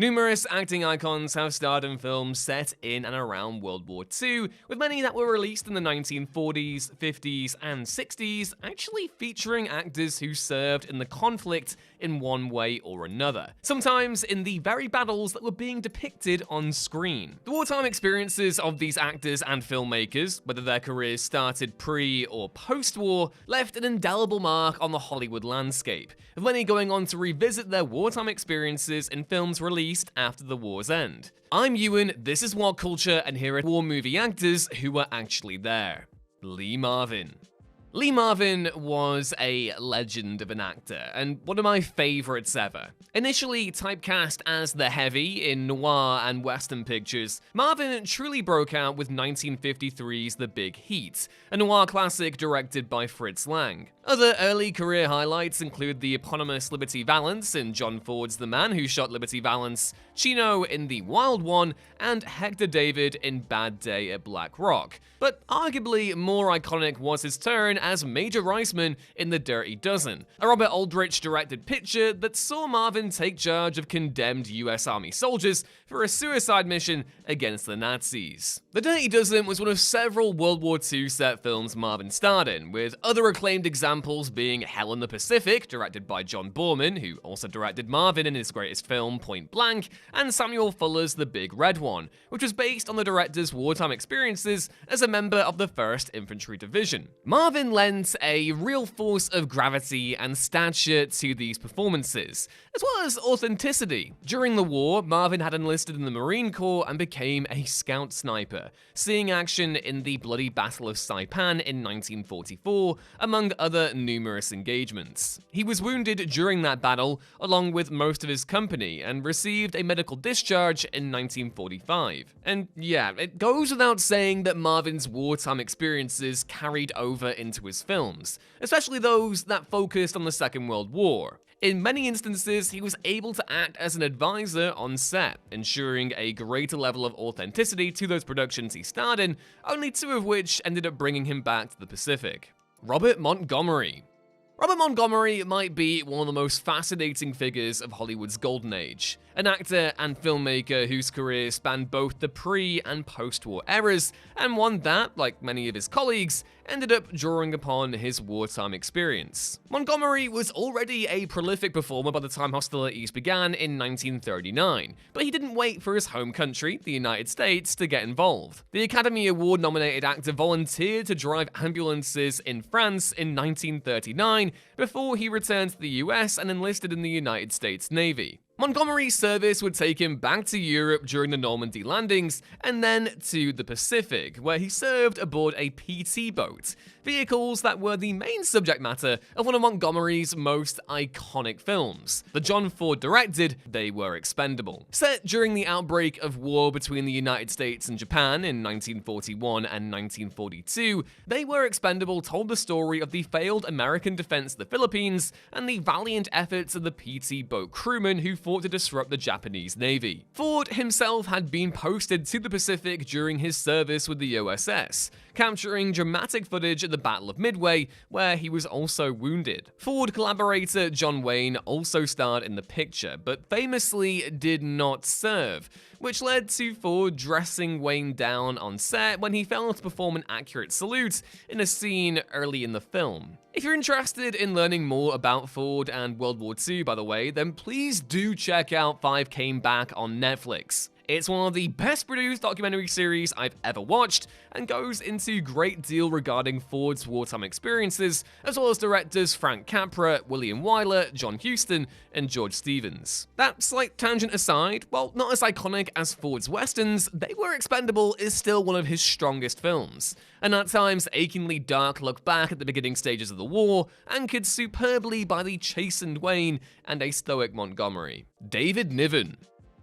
Numerous acting icons have starred in films set in and around World War II, with many that were released in the 1940s, 50s, and 60s actually featuring actors who served in the conflict in one way or another, sometimes in the very battles that were being depicted on screen. The wartime experiences of these actors and filmmakers, whether their careers started pre or post-war, left an indelible mark on the Hollywood landscape, with many going on to revisit their wartime experiences in films released after the war's end. I'm Ewan, this is What Culture, and here are war movie actors who were actually there. Lee Marvin. Lee Marvin was a legend of an actor, and one of my favorites ever. Initially typecast as the heavy in noir and western pictures, Marvin truly broke out with 1953's The Big Heat, a noir classic directed by Fritz Lang. Other early career highlights include the eponymous Liberty Valance in John Ford's The Man Who Shot Liberty Valance, Chino in The Wild One, and Hector David in Bad Day at Black Rock. But arguably more iconic was his turn as Major Reisman in The Dirty Dozen, a Robert Aldrich-directed picture that saw Marvin take charge of condemned US Army soldiers for a suicide mission against the Nazis. The Dirty Dozen was one of several World War II set films Marvin starred in, with other acclaimed examples being Hell in the Pacific, directed by John Borman, who also directed Marvin in his greatest film, Point Blank, and Samuel Fuller's The Big Red One, which was based on the director's wartime experiences as a member of the 1st Infantry Division. Marvin lent a real force of gravity and stature to these performances, as well as authenticity. During the war, Marvin had enlisted in the Marine Corps and became a scout sniper, seeing action in the bloody Battle of Saipan in 1944, among other numerous engagements. He was wounded during that battle, along with most of his company, and received a medical discharge in 1945. And yeah, it goes without saying that Marvin's wartime experiences carried over into his films, especially those that focused on the Second World War. In many instances, he was able to act as an advisor on set, ensuring a greater level of authenticity to those productions he starred in, only 2 of which ended up bringing him back to the Pacific. Robert Montgomery. Robert Montgomery might be one of the most fascinating figures of Hollywood's golden age, an actor and filmmaker whose career spanned both the pre- and post-war eras, and one that, like many of his colleagues, ended up drawing upon his wartime experience. Montgomery was already a prolific performer by the time hostilities began in 1939, but he didn't wait for his home country, the United States, to get involved. The Academy Award-nominated actor volunteered to drive ambulances in France in 1939 before he returned to the US and enlisted in the United States Navy. Montgomery's service would take him back to Europe during the Normandy landings, and then to the Pacific, where he served aboard a PT boat, vehicles that were the main subject matter of one of Montgomery's most iconic films. The John Ford directed They Were Expendable. Set during the outbreak of war between the United States and Japan in 1941 and 1942, They Were Expendable told the story of the failed American defense of the Philippines and the valiant efforts of the PT boat crewmen who fought to disrupt the Japanese Navy. Ford himself had been posted to the Pacific during his service with the OSS, capturing dramatic footage at the Battle of Midway, where he was also wounded. Ford collaborator John Wayne also starred in the picture, but famously did not serve, which led to Ford dressing Wayne down on set when he failed to perform an accurate salute in a scene early in the film. If you're interested in learning more about Ford and World War II, by the way, then please do check out 5 Came Back on Netflix. It's one of the best produced documentary series I've ever watched, and goes into great deal regarding Ford's wartime experiences, as well as directors Frank Capra, William Wyler, John Huston, and George Stevens. That slight tangent aside, while not as iconic as Ford's westerns, They Were Expendable is still one of his strongest films, and at times achingly dark look back at the beginning stages of the war, anchored superbly by the chastened Wayne and a stoic Montgomery. David Niven.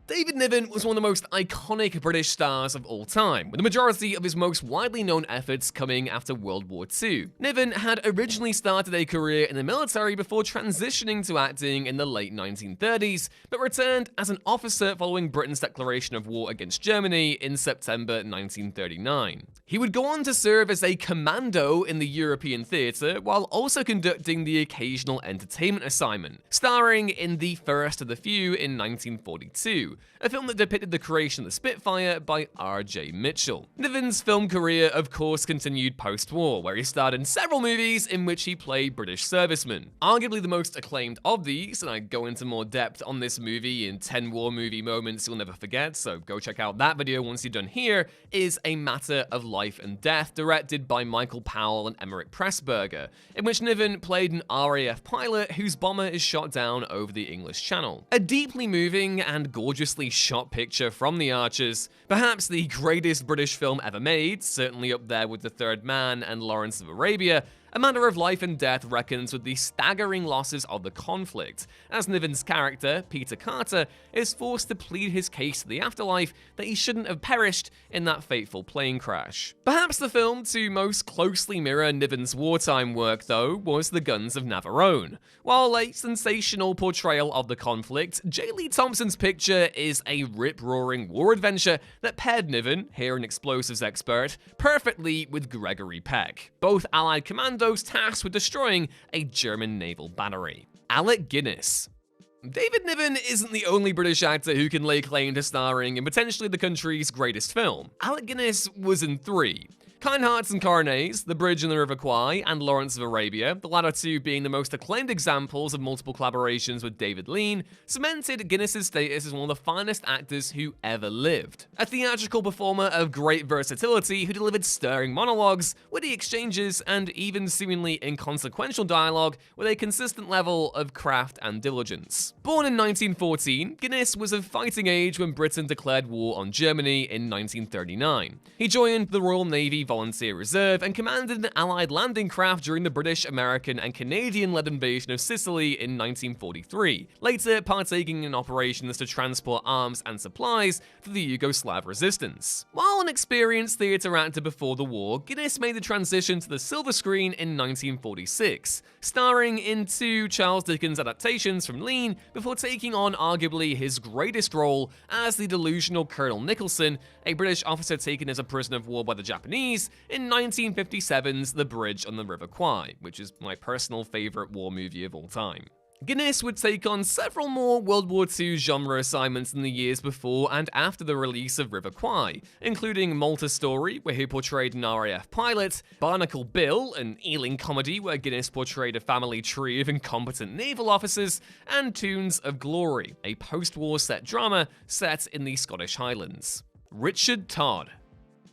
David Niven was one of the most iconic British stars of all time, with the majority of his most widely known efforts coming after World War II. Niven had originally started a career in the military before transitioning to acting in the late 1930s, but returned as an officer following Britain's declaration of war against Germany in September 1939. He would go on to serve as a commando in the European theatre, while also conducting the occasional entertainment assignment, starring in The First of the Few in 1942. 2, a film that depicted the creation of the Spitfire by R.J. Mitchell. Niven's film career, of course, continued post-war, where he starred in several movies in which he played British servicemen. Arguably the most acclaimed of these, and I go into more depth on this movie in 10 war movie moments you'll never forget, so go check out that video once you're done here, is A Matter of Life and Death, directed by Michael Powell and Emmerich Pressburger, in which Niven played an RAF pilot whose bomber is shot down over the English Channel. A deeply moving and gorgeously shot picture from the Archers, perhaps the greatest British film ever made, certainly up there with The Third Man and Lawrence of Arabia. A Matter of Life and Death reckons with the staggering losses of the conflict, as Niven's character, Peter Carter, is forced to plead his case to the afterlife that he shouldn't have perished in that fateful plane crash. Perhaps the film to most closely mirror Niven's wartime work, though, was The Guns of Navarone. While a sensational portrayal of the conflict, J. Lee Thompson's picture is a rip-roaring war adventure that paired Niven, here an explosives expert, perfectly with Gregory Peck, both Allied commandos tasked with destroying a German naval battery. Alec Guinness. David Niven isn't the only British actor who can lay claim to starring in potentially the country's greatest film. Alec Guinness was in 3. Kind Hearts and Coronets, The Bridge and the River Kwai, and Lawrence of Arabia, the latter two being the most acclaimed examples of multiple collaborations with David Lean, cemented Guinness's status as one of the finest actors who ever lived. A theatrical performer of great versatility who delivered stirring monologues, witty exchanges, and even seemingly inconsequential dialogue with a consistent level of craft and diligence. Born in 1914, Guinness was of fighting age when Britain declared war on Germany in 1939. He joined the Royal Navy Volunteer Reserve and commanded an Allied landing craft during the British, American, and Canadian-led invasion of Sicily in 1943, later partaking in operations to transport arms and supplies to the Yugoslav resistance. While an experienced theatre actor before the war, Guinness made the transition to the silver screen in 1946, starring in 2 Charles Dickens adaptations from Lean before taking on arguably his greatest role as the delusional Colonel Nicholson, a British officer taken as a prisoner of war by the Japanese in 1957's The Bridge on the River Kwai, which is my personal favourite war movie of all time. Guinness would take on several more World War II genre assignments in the years before and after the release of River Kwai, including Malta Story, where he portrayed an RAF pilot, Barnacle Bill, an Ealing comedy where Guinness portrayed a family tree of incompetent naval officers, and Tunes of Glory, a post-war set drama set in the Scottish Highlands. Richard Todd.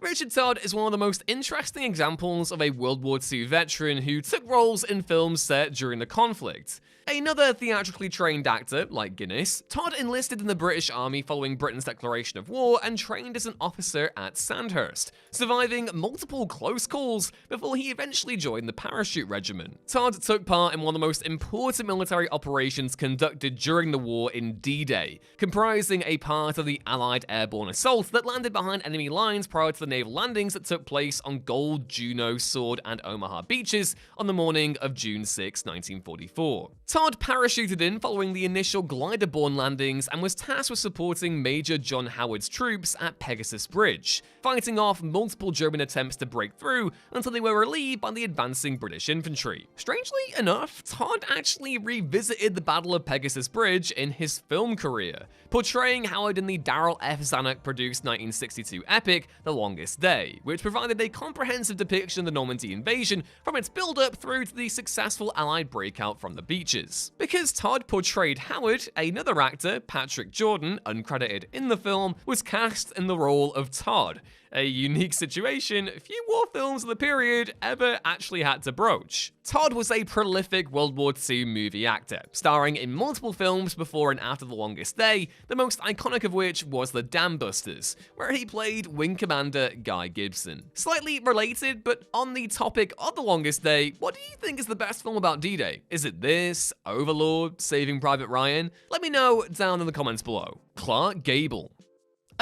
Richard Todd is one of the most interesting examples of a World War II veteran who took roles in films set during the conflict. Another theatrically trained actor, like Guinness, Todd enlisted in the British Army following Britain's declaration of war and trained as an officer at Sandhurst, surviving multiple close calls before he eventually joined the Parachute Regiment. Todd took part in one of the most important military operations conducted during the war in D-Day, comprising a part of the Allied airborne assault that landed behind enemy lines prior to the naval landings that took place on Gold, Juno, Sword, and Omaha beaches on the morning of June 6, 1944. Todd parachuted in following the initial glider-borne landings and was tasked with supporting Major John Howard's troops at Pegasus Bridge, fighting off multiple German attempts to break through until they were relieved by the advancing British infantry. Strangely enough, Todd actually revisited the Battle of Pegasus Bridge in his film career, portraying Howard in the Darrell F. Zanuck-produced 1962 epic The Longest Day, which provided a comprehensive depiction of the Normandy invasion from its build-up through to the successful Allied breakout from the beaches. Because Todd portrayed Howard, another actor, Patrick Jordan, uncredited in the film, was cast in the role of Todd, a unique situation few war films of the period ever actually had to broach. Todd was a prolific World War II movie actor, starring in multiple films before and after The Longest Day, the most iconic of which was The Dam Busters, where he played Wing Commander Guy Gibson. Slightly related, but on the topic of The Longest Day, what do you think is the best film about D-Day? Is it this, Overlord, Saving Private Ryan? Let me know down in the comments below. Clark Gable.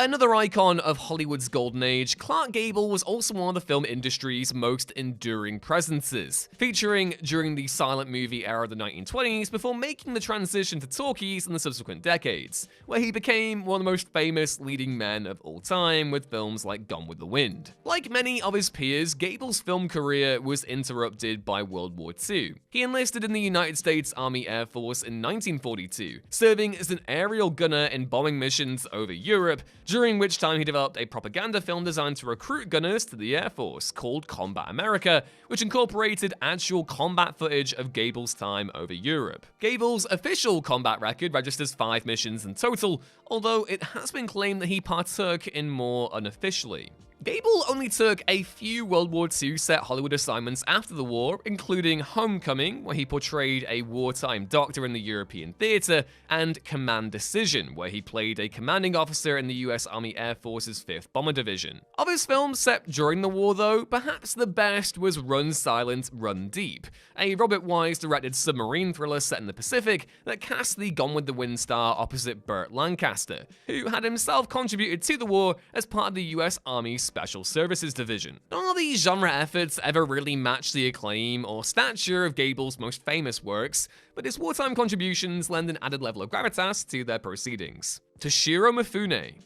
Another icon of Hollywood's golden age, Clark Gable was also one of the film industry's most enduring presences, featuring during the silent movie era of the 1920s before making the transition to talkies in the subsequent decades, where he became one of the most famous leading men of all time with films like Gone with the Wind. Like many of his peers, Gable's film career was interrupted by World War II. He enlisted in the United States Army Air Force in 1942, serving as an aerial gunner in bombing missions over Europe, during which time he developed a propaganda film designed to recruit gunners to the Air Force called Combat America, which incorporated actual combat footage of Gable's time over Europe. Gable's official combat record registers 5 missions in total, although it has been claimed that he partook in more unofficially. Gable only took a few World War II set Hollywood assignments after the war, including Homecoming, where he portrayed a wartime doctor in the European theater, and Command Decision, where he played a commanding officer in the US Army Air Force's 5th Bomber Division. Of his films set during the war, though, perhaps the best was Run Silent, Run Deep, a Robert Wise-directed submarine thriller set in the Pacific that cast the Gone with the Wind star opposite Burt Lancaster, who had himself contributed to the war as part of the US Army's Special Services Division. None of these genre efforts ever really matched the acclaim or stature of Gable's most famous works, but his wartime contributions lend an added level of gravitas to their proceedings. Toshiro Mifune.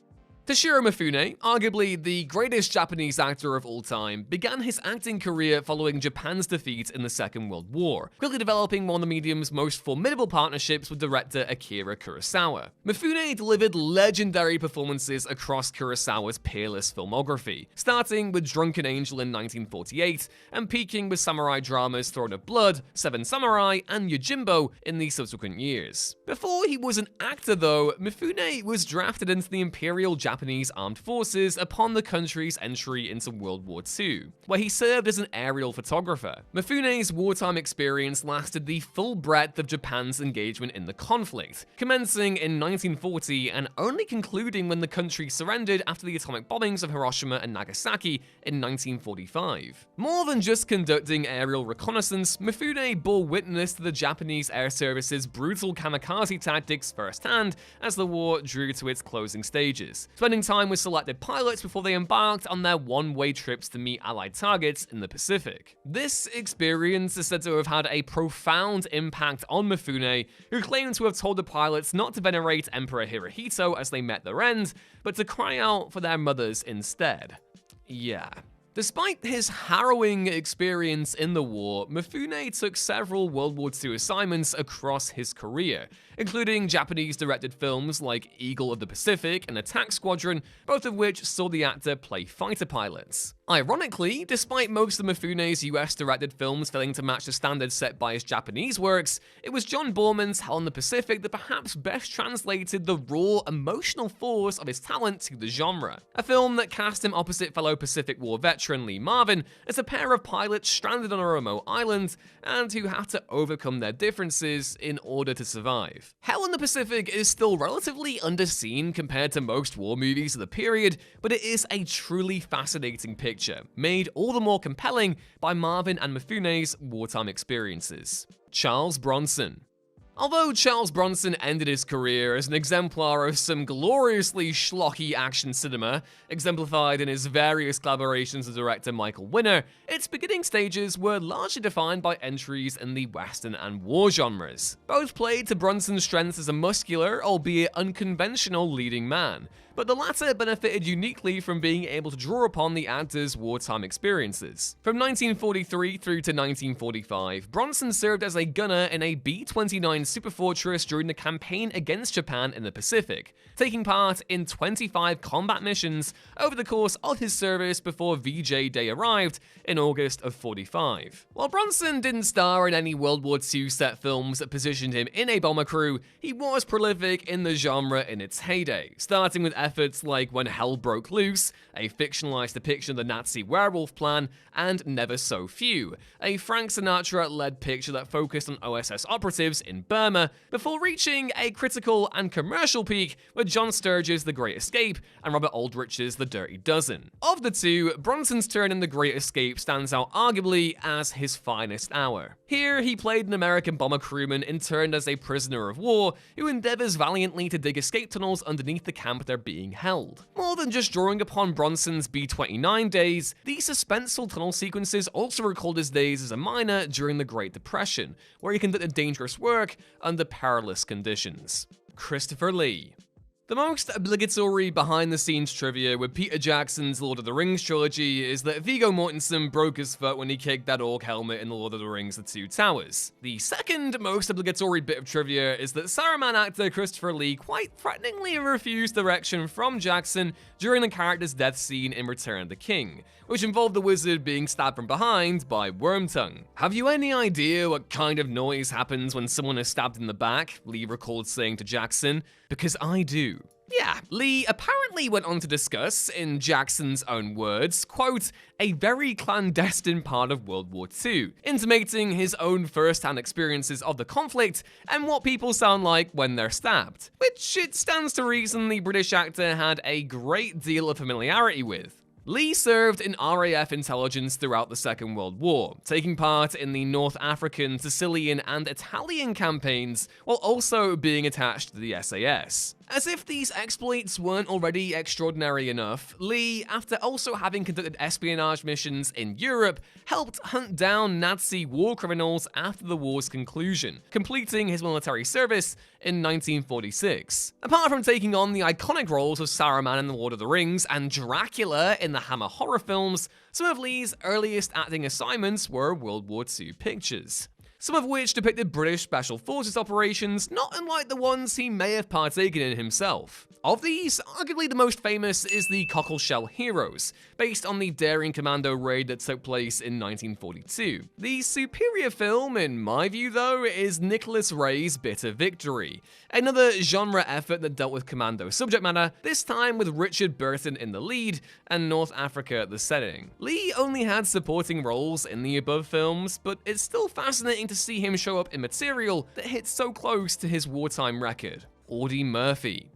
Toshiro Mifune, arguably the greatest Japanese actor of all time, began his acting career following Japan's defeat in the Second World War, quickly developing one of the medium's most formidable partnerships with director Akira Kurosawa. Mifune delivered legendary performances across Kurosawa's peerless filmography, starting with Drunken Angel in 1948 and peaking with samurai dramas Throne of Blood, Seven Samurai, and Yojimbo in the subsequent years. Before he was an actor, though, Mifune was drafted into the Imperial Japanese Armed Forces upon the country's entry into World War II, where he served as an aerial photographer. Mifune's wartime experience lasted the full breadth of Japan's engagement in the conflict, commencing in 1940 and only concluding when the country surrendered after the atomic bombings of Hiroshima and Nagasaki in 1945. More than just conducting aerial reconnaissance, Mifune bore witness to the Japanese Air Service's brutal kamikaze tactics firsthand as the war drew to its closing stages, spending time with selected pilots before they embarked on their one-way trips to meet Allied targets in the Pacific. This experience is said to have had a profound impact on Mifune, who claimed to have told the pilots not to venerate Emperor Hirohito as they met their end, but to cry out for their mothers instead. Yeah. Despite his harrowing experience in the war, Mifune took several World War II assignments across his career, including Japanese-directed films like Eagle of the Pacific and Attack Squadron, both of which saw the actor play fighter pilots. Ironically, despite most of Mifune's US-directed films failing to match the standards set by his Japanese works, it was John Borman's Hell on the Pacific that perhaps best translated the raw, emotional force of his talent to the genre. A film that cast him opposite fellow Pacific War veteran Lee Marvin as a pair of pilots stranded on a remote island and who have to overcome their differences in order to survive. Hell in the Pacific is still relatively underseen compared to most war movies of the period, but it is a truly fascinating picture, made all the more compelling by Marvin and Mifune's wartime experiences. Charles Bronson. Although Charles Bronson ended his career as an exemplar of some gloriously schlocky action cinema, exemplified in his various collaborations with director Michael Winner, its beginning stages were largely defined by entries in the western and war genres. Both played to Bronson's strengths as a muscular, albeit unconventional leading man, but the latter benefited uniquely from being able to draw upon the actor's wartime experiences. From 1943 through to 1945, Bronson served as a gunner in a B-29 Superfortress during the campaign against Japan in the Pacific, taking part in 25 combat missions over the course of his service before VJ Day arrived in August of 45. While Bronson didn't star in any World War II set films that positioned him in a bomber crew, he was prolific in the genre in its heyday, starting with efforts like When Hell Broke Loose, a fictionalized depiction of the Nazi werewolf plan, and Never So Few, a Frank Sinatra-led picture that focused on OSS operatives in Burma, before reaching a critical and commercial peak with John Sturges' The Great Escape and Robert Aldrich's The Dirty Dozen. Of the two, Bronson's turn in The Great Escape stands out arguably as his finest hour. He Here, he played an American bomber crewman interned as a prisoner of war who endeavors valiantly to dig escape tunnels underneath the camp they're being held. More than just drawing upon Bronson's B-29 days, these suspenseful tunnel sequences also recalled his days as a miner during the Great Depression, where he conducted dangerous work under perilous conditions. Christopher Lee. The most obligatory behind-the-scenes trivia with Peter Jackson's Lord of the Rings trilogy is that Viggo Mortensen broke his foot when he kicked that orc helmet in The Lord of the Rings: The Two Towers. The second most obligatory bit of trivia is that Saruman actor Christopher Lee quite threateningly refused direction from Jackson during the character's death scene in Return of the King, which involved the wizard being stabbed from behind by Wormtongue. "Have you any idea what kind of noise happens when someone is stabbed in the back?" Lee recalled saying to Jackson. "Because I do." Yeah, Lee apparently went on to discuss, in Jackson's own words, quote, "a very clandestine part of World War II, intimating his own first-hand experiences of the conflict and what people sound like when they're stabbed," which it stands to reason the British actor had a great deal of familiarity with. Lee served in RAF intelligence throughout the Second World War, taking part in the North African, Sicilian, and Italian campaigns, while also being attached to the SAS. As if these exploits weren't already extraordinary enough, Lee, after also having conducted espionage missions in Europe, helped hunt down Nazi war criminals after the war's conclusion, completing his military service in 1946. Apart from taking on the iconic roles of Saruman in The Lord of the Rings and Dracula in the Hammer horror films, some of Lee's earliest acting assignments were World War II pictures, some of which depicted British Special Forces operations not unlike the ones he may have partaken in himself. Of these, arguably the most famous is the Cockleshell Heroes, based on the daring Commando raid that took place in 1942. The superior film, in my view though, is Nicholas Ray's Bitter Victory, another genre effort that dealt with Commando subject matter, this time with Richard Burton in the lead and North Africa the setting. Lee only had supporting roles in the above films, but it's still fascinating to see him show up in material that hits so close to his wartime record. Audie Murphy.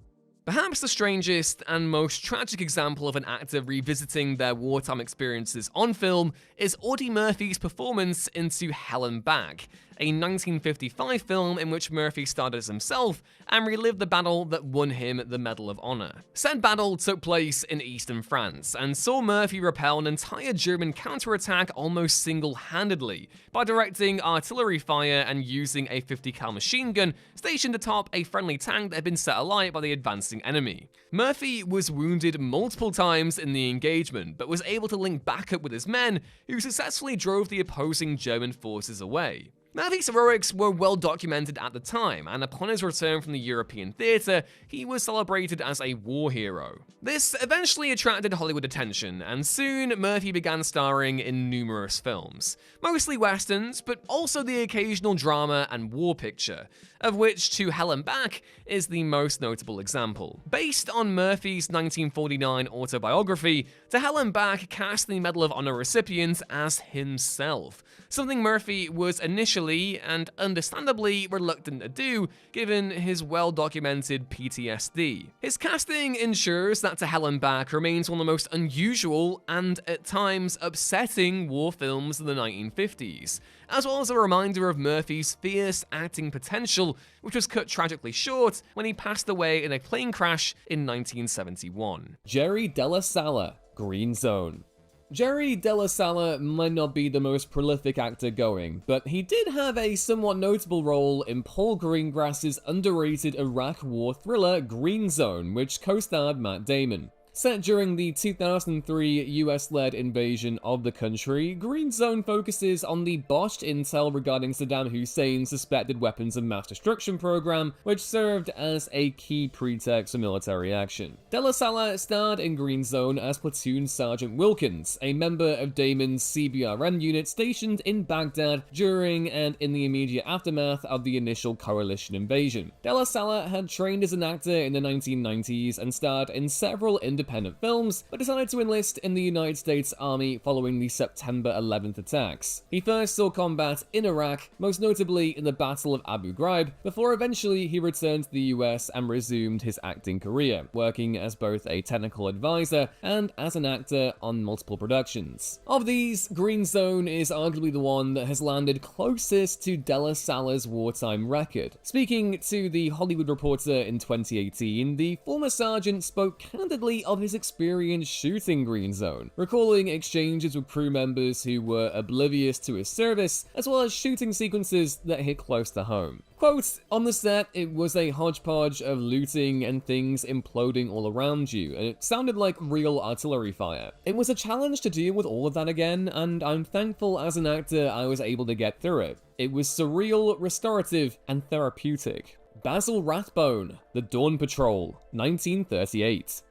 Perhaps the strangest and most tragic example of an actor revisiting their wartime experiences on film is Audie Murphy's performance into Hell and Back, a 1955 film in which Murphy starred as himself and relived the battle that won him the Medal of Honor. Said battle took place in eastern France and saw Murphy repel an entire German counterattack almost single-handedly by directing artillery fire and using a 50 cal machine gun stationed atop a friendly tank that had been set alight by the advancing enemy. Murphy was wounded multiple times in the engagement, but was able to link back up with his men, who successfully drove the opposing German forces away. Murphy's heroics were well documented at the time, and upon his return from the European theatre, he was celebrated as a war hero. This eventually attracted Hollywood attention, and soon Murphy began starring in numerous films, mostly westerns, but also the occasional drama and war picture, of which To Hell and Back is the most notable example. Based on Murphy's 1949 autobiography, To Hell and Back cast the Medal of Honor recipient as himself, something Murphy was initially and understandably reluctant to do given his well-documented PTSD. His casting ensures that To Hell and Back remains one of the most unusual and at times upsetting war films of the 1950s, as well as a reminder of Murphy's fierce acting potential, which was cut tragically short when he passed away in a plane crash in 1971. Jerry Della Salla, Green Zone. Jerry Della Salla might not be the most prolific actor going, but he did have a somewhat notable role in Paul Greengrass's underrated Iraq war thriller Green Zone, which co-starred Matt Damon. Set during the 2003 US-led invasion of the country, Green Zone focuses on the botched intel regarding Saddam Hussein's suspected weapons of mass destruction program, which served as a key pretext for military action. Della Salla starred in Green Zone as Platoon Sergeant Wilkins, a member of Damon's CBRN unit stationed in Baghdad during and in the immediate aftermath of the initial coalition invasion. Della Salla had trained as an actor in the 1990s and starred in several independent independent films, but decided to enlist in the United States Army following the September 11th attacks. He first saw combat in Iraq, most notably in the Battle of Abu Ghraib, before eventually he returned to the US and resumed his acting career, working as both a technical advisor and as an actor on multiple productions. Of these, Green Zone is arguably the one that has landed closest to Della Salla's wartime record. Speaking to The Hollywood Reporter in 2018, the former sergeant spoke candidly of his experience shooting Green Zone, recalling exchanges with crew members who were oblivious to his service, as well as shooting sequences that hit close to home. Quote, "On the set, it was a hodgepodge of looting and things imploding all around you, and it sounded like real artillery fire. It was a challenge to deal with all of that again, and I'm thankful as an actor I was able to get through it. It was surreal, restorative, and therapeutic." Basil Rathbone, The Dawn Patrol, 1938.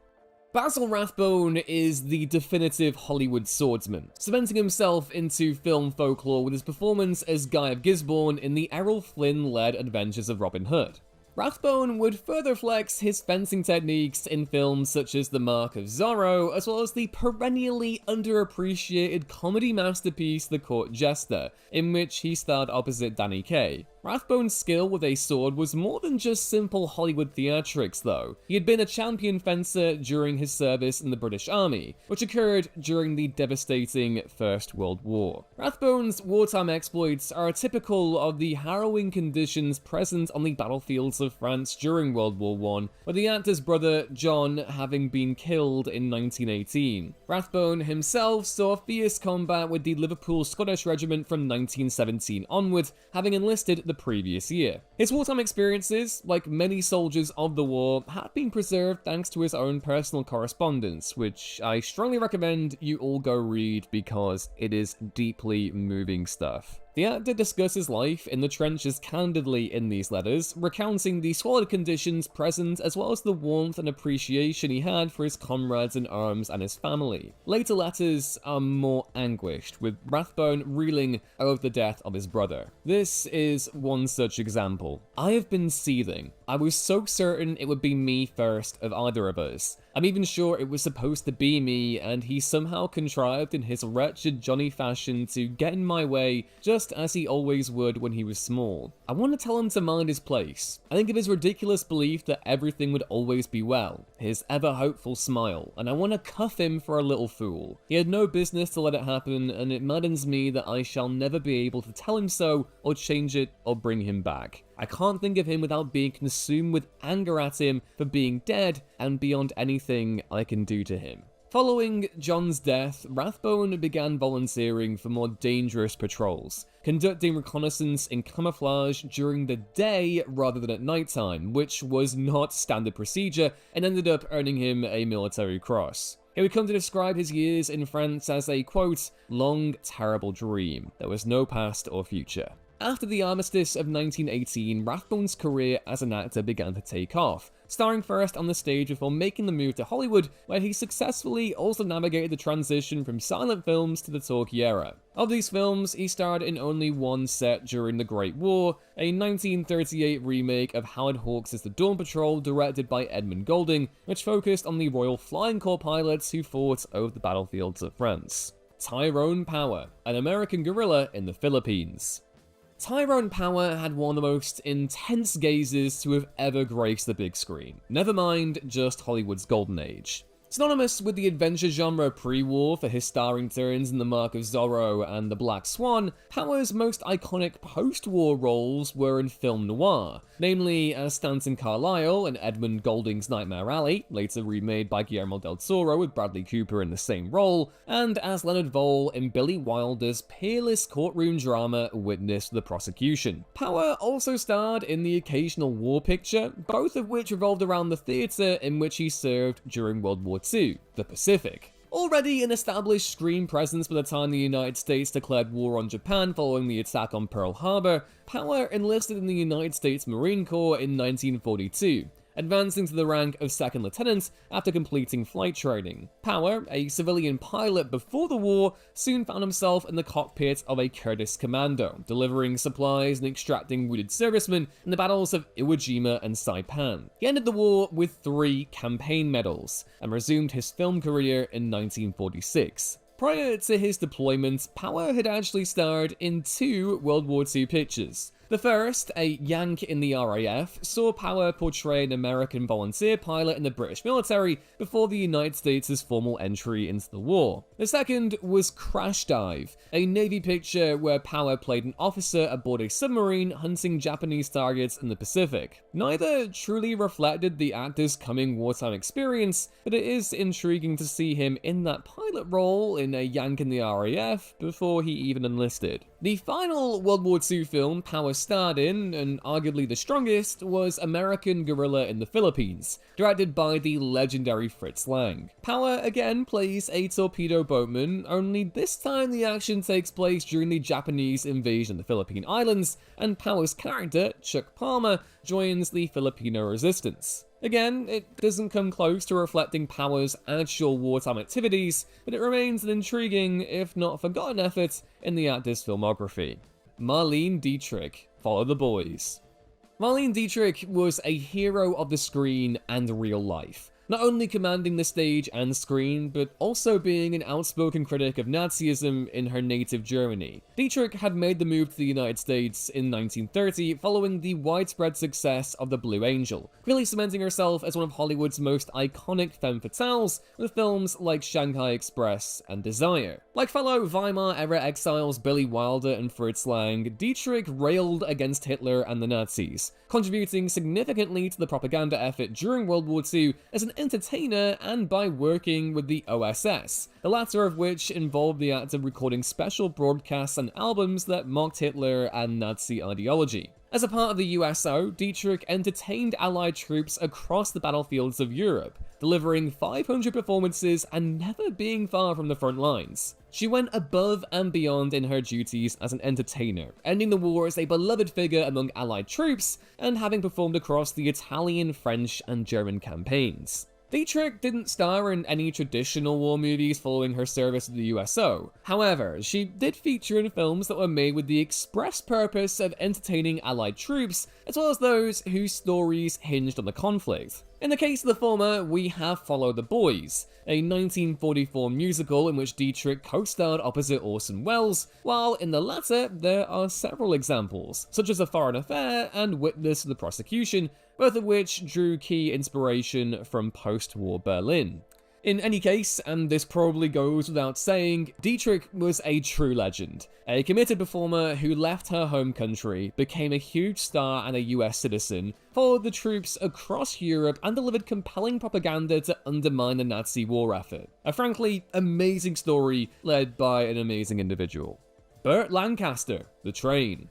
Basil Rathbone is the definitive Hollywood swordsman, cementing himself into film folklore with his performance as Guy of Gisborne in the Errol Flynn-led Adventures of Robin Hood. Rathbone would further flex his fencing techniques in films such as The Mark of Zorro, as well as the perennially underappreciated comedy masterpiece The Court Jester, in which he starred opposite Danny Kaye. Rathbone's skill with a sword was more than just simple Hollywood theatrics, though. He had been a champion fencer during his service in the British Army, which occurred during the devastating First World War. Rathbone's wartime exploits are typical of the harrowing conditions present on the battlefields of France during World War I, with the actor's brother John having been killed in 1918. Rathbone himself saw fierce combat with the Liverpool Scottish Regiment from 1917 onward, having enlisted the previous year. His wartime experiences, like many soldiers of the war, had been preserved thanks to his own personal correspondence, which I strongly recommend you all go read because it is deeply moving stuff. The actor discusses life in the trenches candidly in these letters, recounting the squalid conditions present as well as the warmth and appreciation he had for his comrades in arms and his family. Later letters are more anguished, with Rathbone reeling over the death of his brother. This is one such example. "I have been seething. I was so certain it would be me first of either of us. I'm even sure it was supposed to be me, and he somehow contrived in his wretched Johnny fashion to get in my way, just as he always would when he was small. I want to tell him to mind his place. I think of his ridiculous belief that everything would always be well, his ever-hopeful smile, and I want to cuff him for a little fool. He had no business to let it happen, and it maddens me that I shall never be able to tell him so, or change it, or bring him back. I can't think of him without being consumed with anger at him for being dead and beyond anything I can do to him." Following John's death, Rathbone began volunteering for more dangerous patrols, conducting reconnaissance in camouflage during the day rather than at nighttime, which was not standard procedure and ended up earning him a military cross. He would come to describe his years in France as a, quote, "long, terrible dream. There was no past or future." After the armistice of 1918, Rathbone's career as an actor began to take off, starring first on the stage before making the move to Hollywood, where he successfully also navigated the transition from silent films to the talkie era. Of these films, he starred in only one set during the Great War, a 1938 remake of Howard Hawks' The Dawn Patrol directed by Edmund Goulding, which focused on the Royal Flying Corps pilots who fought over the battlefields of France. Tyrone Power, an American guerrilla in the Philippines. Tyrone Power had one of the most intense gazes to have ever graced the big screen, never mind just Hollywood's golden age. Synonymous with the adventure genre pre-war for his starring turns in The Mark of Zorro and The Black Swan, Power's most iconic post-war roles were in film noir, namely as Stanton Carlyle in Edmund Goulding's Nightmare Alley, later remade by Guillermo del Toro with Bradley Cooper in the same role, and as Leonard Vole in Billy Wilder's peerless courtroom drama Witness the Prosecution. Power also starred in the occasional war picture, both of which revolved around the theater in which he served during World War II, the Pacific. Already an established screen presence by the time the United States declared war on Japan following the attack on Pearl Harbor, Power enlisted in the United States Marine Corps in 1942, advancing to the rank of second lieutenant after completing flight training. Power, a civilian pilot before the war, soon found himself in the cockpit of a Kurdish commando, delivering supplies and extracting wounded servicemen in the battles of Iwo Jima and Saipan. He ended the war with 3 campaign medals, and resumed his film career in 1946. Prior to his deployment, Power had actually starred in 2 World War II pictures. The first, a Yank in the RAF, saw Power portray an American volunteer pilot in the British military before the United States' formal entry into the war. The second was Crash Dive, a Navy picture where Power played an officer aboard a submarine hunting Japanese targets in the Pacific. Neither truly reflected the actor's coming wartime experience, but it is intriguing to see him in that pilot role in a Yank in the RAF before he even enlisted. The final World War II film Power starred in, and arguably the strongest, was American Guerrilla in the Philippines, directed by the legendary Fritz Lang. Power again plays a torpedo boatman, only this time the action takes place during the Japanese invasion of the Philippine Islands, and Power's character, Chuck Palmer, joins the Filipino resistance. Again, it doesn't come close to reflecting Power's actual wartime activities, but it remains an intriguing, if not forgotten effort in the actor's filmography. Marlene Dietrich, Follow the Boys. Marlene Dietrich was a hero of the screen and real life, not only commanding the stage and screen, but also being an outspoken critic of Nazism in her native Germany. Dietrich had made the move to the United States in 1930 following the widespread success of The Blue Angel, really cementing herself as one of Hollywood's most iconic femme fatales with films like Shanghai Express and Desire. Like fellow Weimar-era exiles Billy Wilder and Fritz Lang, Dietrich railed against Hitler and the Nazis, contributing significantly to the propaganda effort during World War II as an entertainer and by working with the OSS, the latter of which involved the actor recording special broadcasts and albums that mocked Hitler and Nazi ideology. As a part of the USO, Dietrich entertained Allied troops across the battlefields of Europe, delivering 500 performances and never being far from the front lines. She went above and beyond in her duties as an entertainer, ending the war as a beloved figure among Allied troops and having performed across the Italian, French, and German campaigns. Dietrich didn't star in any traditional war movies following her service with the USO. However, she did feature in films that were made with the express purpose of entertaining Allied troops, as well as those whose stories hinged on the conflict. In the case of the former, we have Follow the Boys, a 1944 musical in which Dietrich co-starred opposite Orson Welles, while in the latter there are several examples, such as A Foreign Affair and Witness to the Prosecution, both of which drew key inspiration from post-war Berlin. In any case, and this probably goes without saying, Dietrich was a true legend, a committed performer who left her home country, became a huge star and a US citizen, followed the troops across Europe, and delivered compelling propaganda to undermine the Nazi war effort. A frankly amazing story led by an amazing individual. Burt Lancaster, The Train.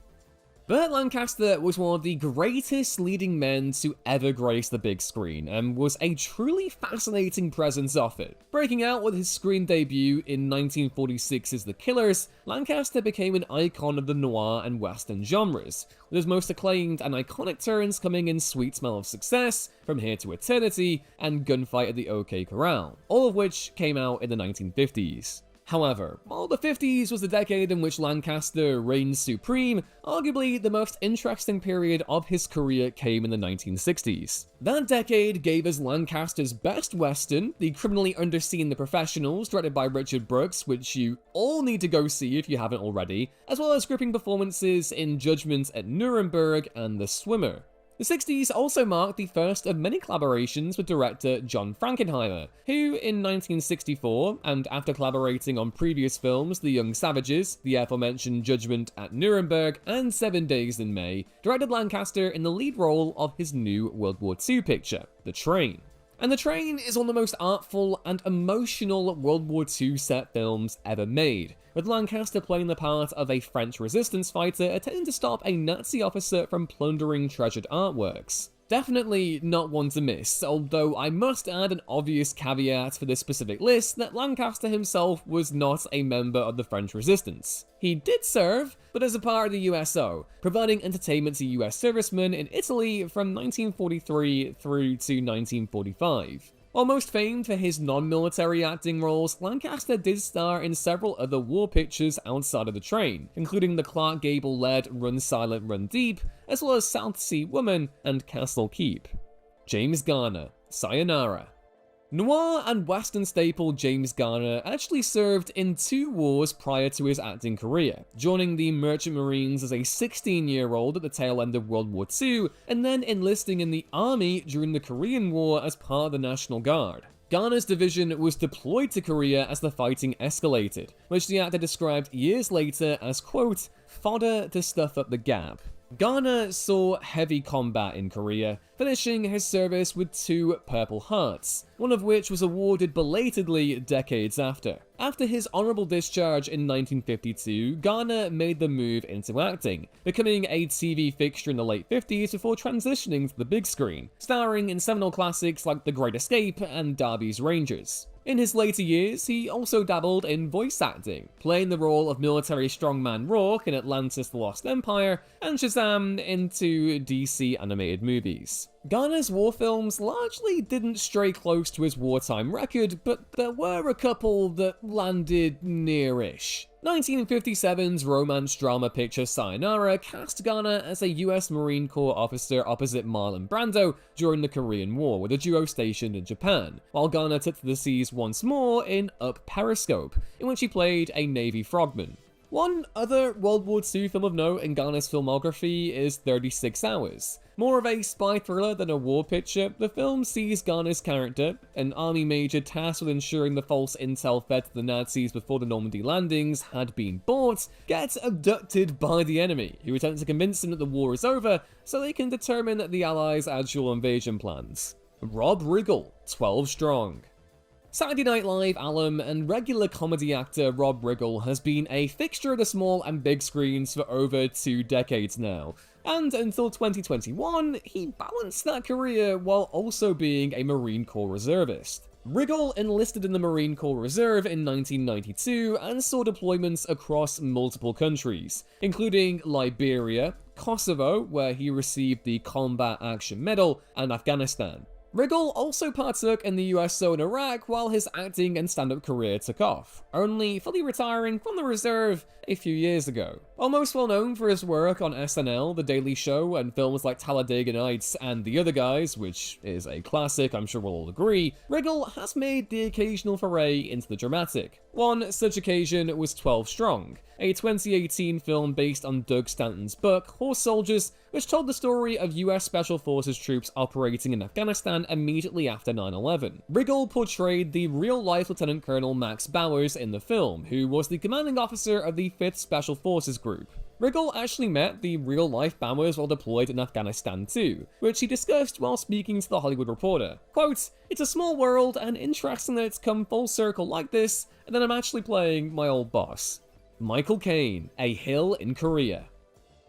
Burt Lancaster was one of the greatest leading men to ever grace the big screen, and was a truly fascinating presence of it. Breaking out with his screen debut in 1946's The Killers, Lancaster became an icon of the noir and western genres, with his most acclaimed and iconic turns coming in Sweet Smell of Success, From Here to Eternity, and Gunfight at the OK Corral, all of which came out in the 1950s. However, while the 50s was the decade in which Lancaster reigned supreme, arguably the most interesting period of his career came in the 1960s. That decade gave us Lancaster's best western, The Criminally Underseen The Professionals, directed by Richard Brooks, which you all need to go see if you haven't already, as well as gripping performances in Judgment at Nuremberg and The Swimmer. The 60s also marked the first of many collaborations with director John Frankenheimer, who in 1964, and after collaborating on previous films The Young Savages, the aforementioned Judgment at Nuremberg, and 7 Days in May, directed Lancaster in the lead role of his new World War II picture, The Train. And The Train is one of the most artful and emotional World War II set films ever made, with Lancaster playing the part of a French resistance fighter attempting to stop a Nazi officer from plundering treasured artworks. Definitely not one to miss, although I must add an obvious caveat for this specific list that Lancaster himself was not a member of the French Resistance. He did serve, but as a part of the USO, providing entertainment to US servicemen in Italy from 1943 through to 1945. While most famed for his non-military acting roles, Lancaster did star in several other war pictures outside of the train, including the Clark Gable-led Run Silent, Run Deep, as well as South Sea Woman and Castle Keep. James Garner, Sayonara. Noir and Western staple James Garner actually served in 2 wars prior to his acting career, joining the Merchant Marines as a 16-year-old at the tail end of World War II, and then enlisting in the Army during the Korean War as part of the National Guard. Garner's division was deployed to Korea as the fighting escalated, which the actor described years later as, quote, fodder to stuff up the gap. Garner saw heavy combat in Korea, finishing his service with 2 Purple Hearts, one of which was awarded belatedly decades after. After his honorable discharge in 1952, Garner made the move into acting, becoming a TV fixture in the late 50s before transitioning to the big screen, starring in seminal classics like The Great Escape and Darby's Rangers. In his later years, he also dabbled in voice acting, playing the role of military strongman Rourke in Atlantis: The Lost Empire, and Shazam in 2 DC animated movies. Garner's war films largely didn't stray close to his wartime record, but there were a couple that landed near-ish. 1957's romance drama picture Sayonara cast Garner as a US Marine Corps officer opposite Marlon Brando during the Korean War, with a duo stationed in Japan, while Garner took to the seas once more in Up Periscope, in which he played a Navy frogman. One other World War II film of note in Garner's filmography is 36 Hours. More of a spy thriller than a war picture, the film sees Garner's character, an army major tasked with ensuring the false intel fed to the Nazis before the Normandy landings had been bought, get abducted by the enemy, who attempt to convince them that the war is over so they can determine the Allies' actual invasion plans. Rob Riggle, 12 Strong. Saturday Night Live alum and regular comedy actor Rob Riggle has been a fixture of the small and big screens for over 2 decades now, and until 2021, he balanced that career while also being a Marine Corps reservist. Riggle enlisted in the Marine Corps Reserve in 1992 and saw deployments across multiple countries, including Liberia, Kosovo, where he received the Combat Action Medal, and Afghanistan. Riggle also partook in the USO in Iraq while his acting and stand-up career took off, only fully retiring from the reserve a few years ago. While most well known for his work on SNL, The Daily Show, and films like Talladega Nights and The Other Guys, which is a classic, I'm sure we'll all agree, Riggle has made the occasional foray into the dramatic. One such occasion was 12 Strong, a 2018 film based on Doug Stanton's book, Horse Soldiers, which told the story of US Special Forces troops operating in Afghanistan immediately after 9/11. Riggle portrayed the real-life Lieutenant Colonel Max Bowers in the film, who was the commanding officer of the 5th Special Forces Group. Riggle actually met the real-life Bowers while deployed in Afghanistan too, which he discussed while speaking to The Hollywood Reporter. Quote, "It's a small world and interesting that it's come full circle like this, and then I'm actually playing my old boss." Michael Caine, A Hill in Korea.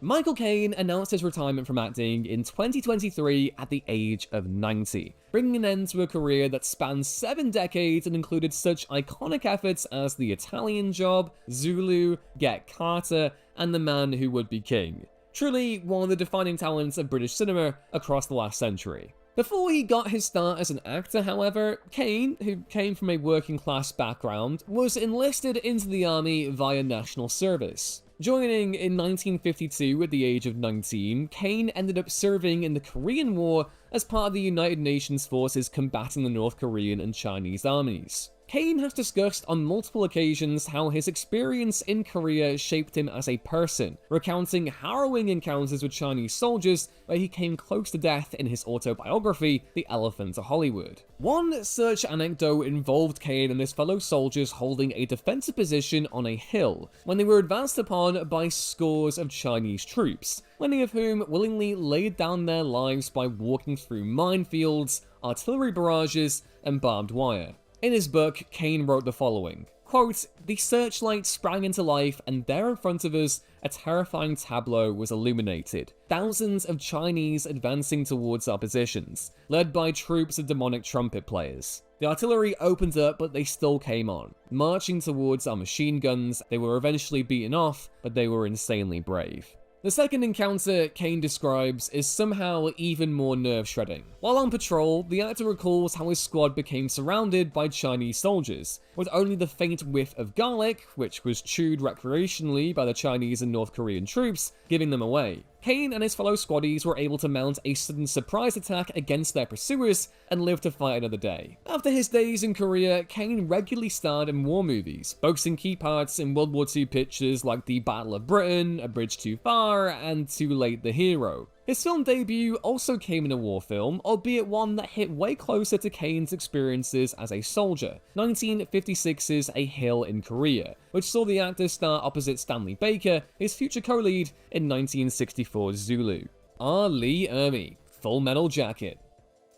Michael Caine announced his retirement from acting in 2023 at the age of 90, bringing an end to a career that spanned 7 decades and included such iconic efforts as The Italian Job, Zulu, Get Carter, and The Man Who Would Be King. Truly one of the defining talents of British cinema across the last century. Before he got his start as an actor, however, Caine, who came from a working-class background, was enlisted into the army via national service. Joining in 1952 at the age of 19, Caine ended up serving in the Korean War as part of the United Nations forces combating the North Korean and Chinese armies. Caine has discussed on multiple occasions how his experience in Korea shaped him as a person, recounting harrowing encounters with Chinese soldiers where he came close to death in his autobiography, The Elephant to Hollywood. One such anecdote involved Caine and his fellow soldiers holding a defensive position on a hill when they were advanced upon by scores of Chinese troops, many of whom willingly laid down their lives by walking through minefields, artillery barrages, and barbed wire. In his book, Caine wrote the following, Quote, "The searchlight sprang into life, and there in front of us, a terrifying tableau was illuminated. Thousands of Chinese advancing towards our positions, led by troops of demonic trumpet players. The artillery opened up, but they still came on, marching towards our machine guns. They were eventually beaten off, but they were insanely brave." The second encounter Caine describes is somehow even more nerve-shredding. While on patrol, the actor recalls how his squad became surrounded by Chinese soldiers, with only the faint whiff of garlic, which was chewed recreationally by the Chinese and North Korean troops, giving them away. Caine and his fellow squaddies were able to mount a sudden surprise attack against their pursuers and live to fight another day. After his days in Korea, Caine regularly starred in war movies, boasting key parts in World War II pictures like The Battle of Britain, A Bridge Too Far, and Too Late the Hero. His film debut also came in a war film, albeit one that hit way closer to Caine's experiences as a soldier, 1956's A Hill in Korea, which saw the actor star opposite Stanley Baker, his future co-lead, in 1964's Zulu. R. Lee Ermey, Full Metal Jacket.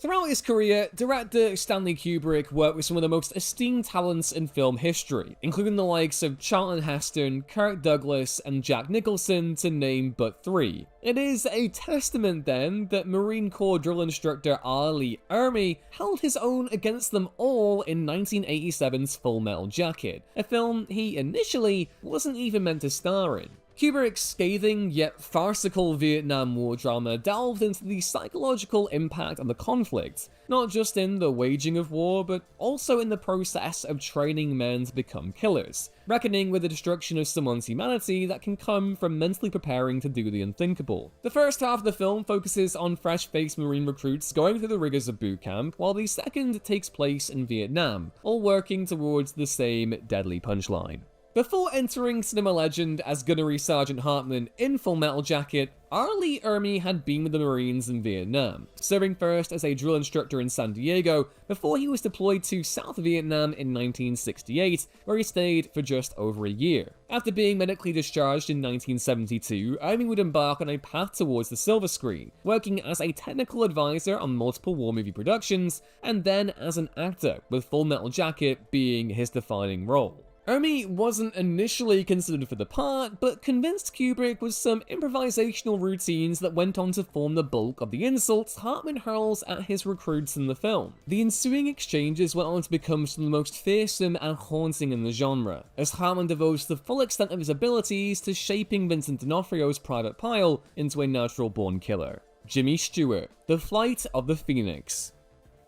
Throughout his career, director Stanley Kubrick worked with some of the most esteemed talents in film history, including the likes of Charlton Heston, Kirk Douglas, and Jack Nicholson, to name but three. It is a testament, then, that Marine Corps drill instructor R. Lee Ermey held his own against them all in 1987's Full Metal Jacket, a film he initially wasn't even meant to star in. Kubrick's scathing yet farcical Vietnam War drama delved into the psychological impact of the conflict, not just in the waging of war, but also in the process of training men to become killers, reckoning with the destruction of someone's humanity that can come from mentally preparing to do the unthinkable. The first half of the film focuses on fresh-faced Marine recruits going through the rigors of boot camp, while the second takes place in Vietnam, all working towards the same deadly punchline. Before entering cinema legend as Gunnery Sergeant Hartman in Full Metal Jacket, R. Lee Ermey had been with the Marines in Vietnam, serving first as a drill instructor in San Diego before he was deployed to South Vietnam in 1968, where he stayed for just over a year. After being medically discharged in 1972, Ermey would embark on a path towards the silver screen, working as a technical advisor on multiple war movie productions, and then as an actor, with Full Metal Jacket being his defining role. Ermey wasn't initially considered for the part, but convinced Kubrick with some improvisational routines that went on to form the bulk of the insults Hartman hurls at his recruits in the film. The ensuing exchanges went on to become some of the most fearsome and haunting in the genre, as Hartman devotes the full extent of his abilities to shaping Vincent D'Onofrio's Private Pile into a natural-born killer. Jimmy Stewart, The Flight of the Phoenix.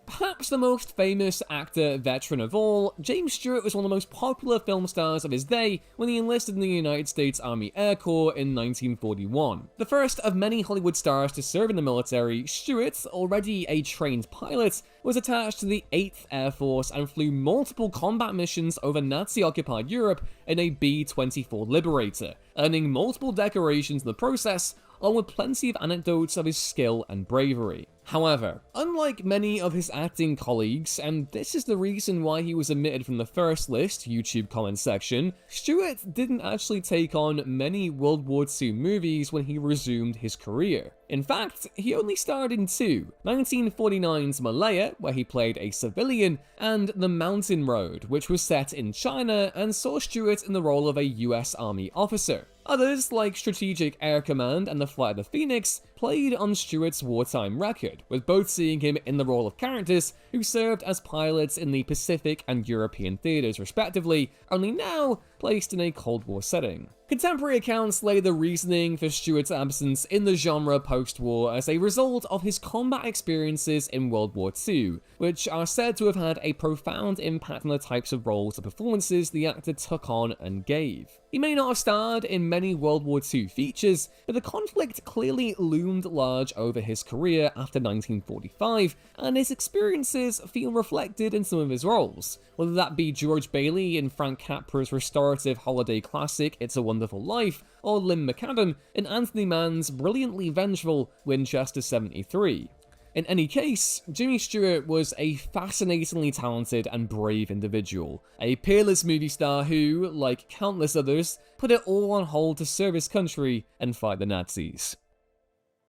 Perhaps the most famous actor veteran of all, James Stewart was one of the most popular film stars of his day when he enlisted in the United States Army Air Corps in 1941. The first of many Hollywood stars to serve in the military, Stewart, already a trained pilot, was attached to the 8th Air Force and flew multiple combat missions over Nazi-occupied Europe in a B-24 Liberator, earning multiple decorations in the process, along with plenty of anecdotes of his skill and bravery. However, unlike many of his acting colleagues, and this is the reason why he was omitted from the first list YouTube comment section, Stewart didn't actually take on many World War II movies when he resumed his career. In fact, he only starred in two, 1949's Malaya, where he played a civilian, and The Mountain Road, which was set in China and saw Stewart in the role of a US Army officer. Others, like Strategic Air Command and The Flight of the Phoenix, played on Stewart's wartime record, with both seeing him in the role of characters who served as pilots in the Pacific and European theaters respectively, only now placed in a Cold War setting. Contemporary accounts lay the reasoning for Stewart's absence in the genre post-war as a result of his combat experiences in World War II, which are said to have had a profound impact on the types of roles and performances the actor took on and gave. He may not have starred in many World War II features, but the conflict clearly loomed large over his career after 1945, and his experiences feel reflected in some of his roles, whether that be George Bailey in Frank Capra's restorative holiday classic It's a Wonderful Life, or Lynn McAdam in Anthony Mann's brilliantly vengeful Winchester 73. In any case, Jimmy Stewart was a fascinatingly talented and brave individual, a peerless movie star who, like countless others, put it all on hold to serve his country and fight the Nazis.